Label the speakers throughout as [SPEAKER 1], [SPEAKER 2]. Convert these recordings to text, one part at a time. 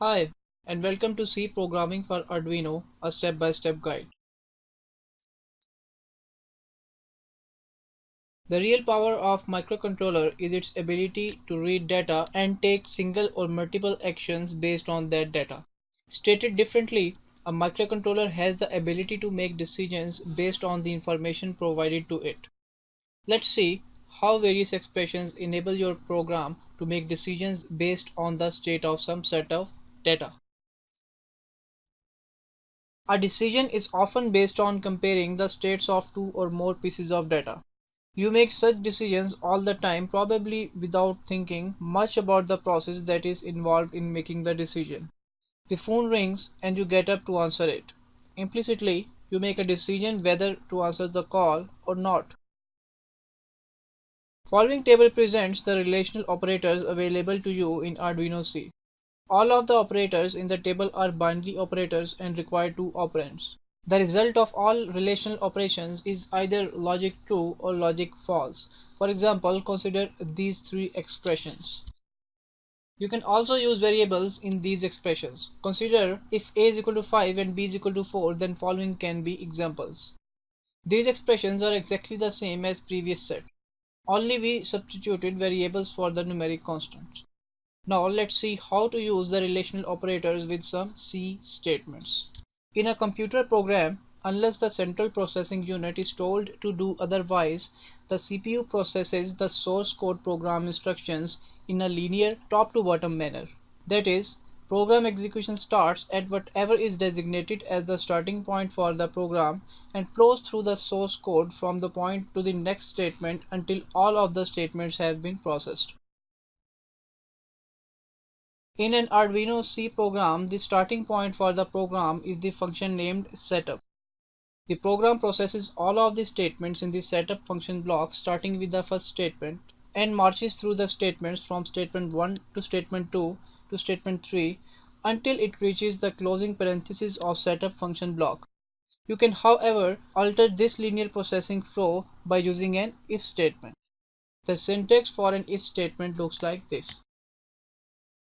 [SPEAKER 1] Hi, and welcome to C Programming for Arduino, a step-by-step guide. The real power of microcontroller is its ability to read data and take single or multiple actions based on that data. Stated differently, a microcontroller has the ability to make decisions based on the information provided to it. Let's see how various expressions enable your program to make decisions based on the state of some set of data. A decision is often based on comparing the states of two or more pieces of data. You make such decisions all the time, probably without thinking much about the process that is involved in making the decision. The phone rings and you get up to answer it. Implicitly, you make a decision whether to answer the call or not. Following table presents the relational operators available to you in Arduino C. All of the operators in the table are binary operators and require two operands. The result of all relational operations is either logic true or logic false. For example, consider these three expressions. You can also use variables in these expressions. Consider if a is equal to 5 and b is equal to 4, then following can be examples. These expressions are exactly the same as previous set. Only we substituted variables for the numeric constants. Now let's see how to use the relational operators with some C statements. In a computer program, unless the central processing unit is told to do otherwise, the CPU processes the source code program instructions in a linear top to bottom manner. That is, program execution starts at whatever is designated as the starting point for the program and flows through the source code from the point to the next statement until all of the statements have been processed. In an Arduino C program, the starting point for the program is the function named setup. The program processes all of the statements in the setup function block starting with the first statement and marches through the statements from statement 1 to statement 2 to statement 3 until it reaches the closing parenthesis of setup function block. You can, however, alter this linear processing flow by using an if statement. The syntax for an if statement looks like this.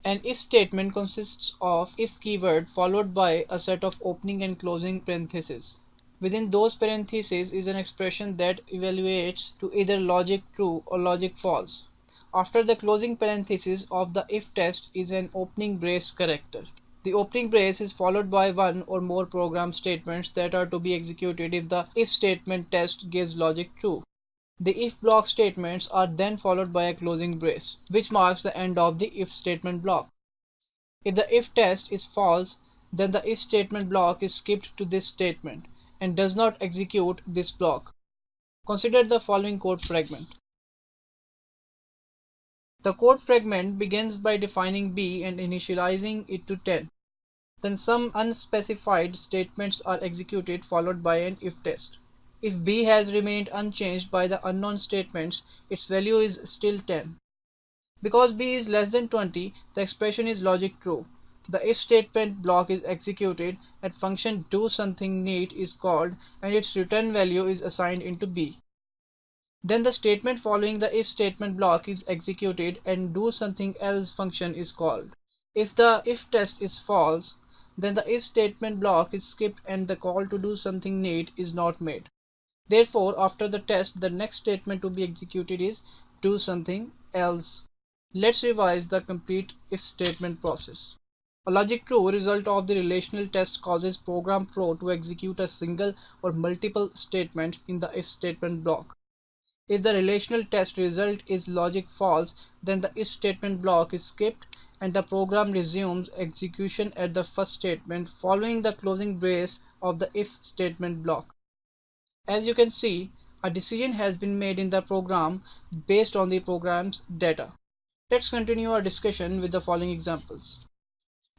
[SPEAKER 1] An if statement consists of if keyword followed by a set of opening and closing parentheses. Within those parentheses is an expression that evaluates to either logic true or logic false. After the closing parenthesis of the if test is an opening brace character. The opening brace is followed by one or more program statements that are to be executed if the if statement test gives logic true. The if block statements are then followed by a closing brace, which marks the end of the if statement block. If the if test is false, then the if statement block is skipped to this statement and does not execute this block. Consider the following code fragment. The code fragment begins by defining b and initializing it to 10. Then some unspecified statements are executed followed by an if test. If b has remained unchanged by the unknown statements, its value is still 10. Because b is less than 20, the expression is logic true. The if statement block is executed and function do something neat is called and its return value is assigned into b. Then the statement following the if statement block is executed and do something else function is called. If the if test is false, then the if statement block is skipped and the call to do something neat is not made. Therefore, after the test, the next statement to be executed is do something else. Let's revise the complete if statement process. A logic true result of the relational test causes program flow to execute a single or multiple statements in the if statement block. If the relational test result is logic false, then the if statement block is skipped and the program resumes execution at the first statement following the closing brace of the if statement block. As you can see, a decision has been made in the program based on the program's data. Let's continue our discussion with the following examples.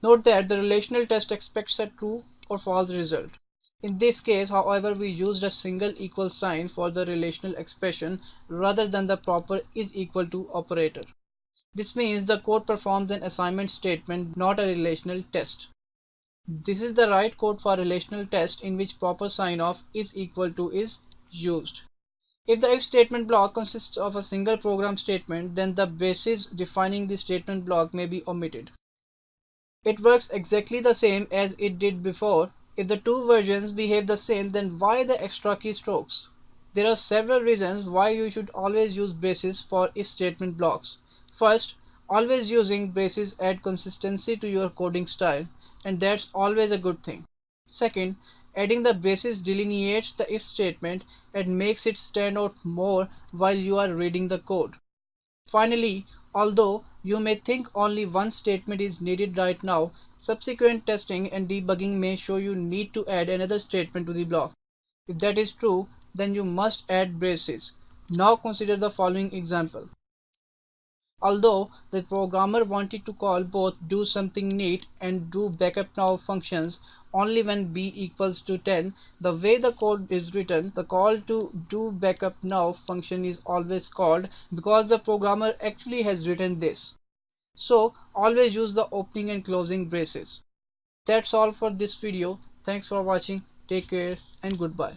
[SPEAKER 1] Note that the relational test expects a true or false result. In this case, however, we used a single equal sign for the relational expression rather than the proper is equal to operator. This means the code performs an assignment statement, not a relational test. This is the right code for relational test in which proper sign of is equal to is used. If the if statement block consists of a single program statement, then the braces defining the statement block may be omitted. It works exactly the same as it did before. If the two versions behave the same, then why the extra keystrokes? There are several reasons why you should always use braces for if statement blocks. First, always using braces add consistency to your coding style, and that's always a good thing. Second, adding the braces delineates the if statement and makes it stand out more while you are reading the code. Finally, although you may think only one statement is needed right now, subsequent testing and debugging may show you need to add another statement to the block. If that is true, then you must add braces. Now consider the following example. Although the programmer wanted to call both do something neat and do backup now functions only when b equals to 10, the way the code is written, the call to do backup now function is always called because the programmer actually has written this. So always use the opening and closing braces. That's all for this video. Thanks for watching. Take care and goodbye.